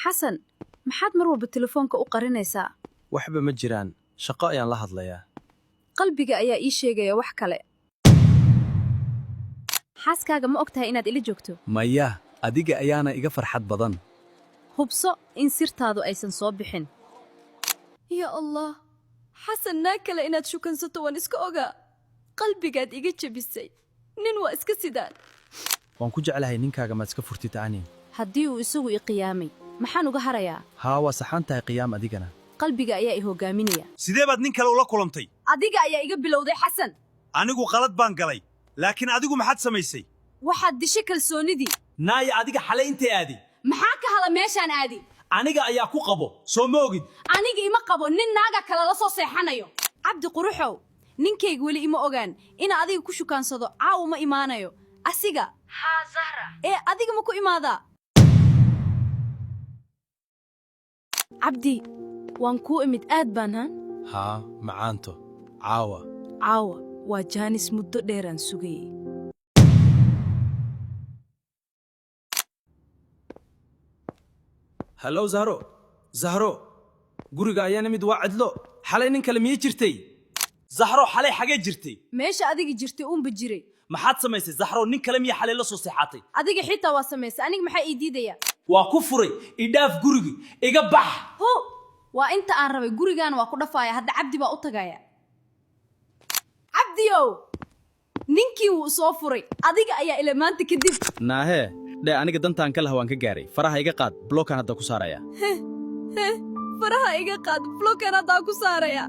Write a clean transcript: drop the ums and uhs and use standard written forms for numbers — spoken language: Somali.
حسن maxaad mar walba telefoonka u qarinaysaa waxba ma jiraan shaqo ayaan la hadlayaa qalbiga ayaa ii sheegaya wax kale xaaskaaga ma ogtahay inaad ila joogto maya adiga ayaana iga farxad badan hubso in sirtaadu aysan soo bixin ya allah xasan naa kale inaad shukansato waan iska ogaa qalbigaad iga jabisay nin waa iska sidaan waan ku jeclahay ninkaaga maad iska furtid ani haddii uu isagu i qiyaamay maxaan uga harayaa haa waa saxan tahay qiyaam adigana qalbiga ayaa i hogaaminaya sidee baad nin kale ula kulantay adiga ayaa iga bilowday xasan anigu qalad baan galay laakiin adigu maxaad samaysay waxaad dishay kalsoonidii naaya adiga xalay intee aadi maxaa ka hala meeshaan aadi aniga ayaa ku qabo soo ma ogid aniga ima qabo nin naaga kale la soo seexanayo cabdi quruxow ninkayga weli ima ogaan in adiga ku shukaansado caaw ma imaanayo asiga haa zahra adiga ma ku imaadaa cabdi waan kuu imid aad baan haa macaanto caawa waa jaanis muddo dheeraan sugayay hallow zahro guriga ayaana mid waa cidlo xalay nin kale miyay jirtay zahro xalay xagee jirtay meesha adiga jirtay uunba jiray maxaad samaysay zahro nin kale miya xalay la soo seexatay adiga xitaa waa samaysay aniga maxaa ii diidaya waa ku furay idhaaf guriga iga bax waa inta aan rabay gurigaana waa ku dhafaaya hadda cabdi baa u tagaya cabdiyow ninkii wuu soo furay adiga ayaa ila maanta kadib naahee dhee aniga dantaan ka laha waan ka gaaray faraha iga qaad blookan hadda ku saaraya faraha iga qaad blookan hadda ku saaraya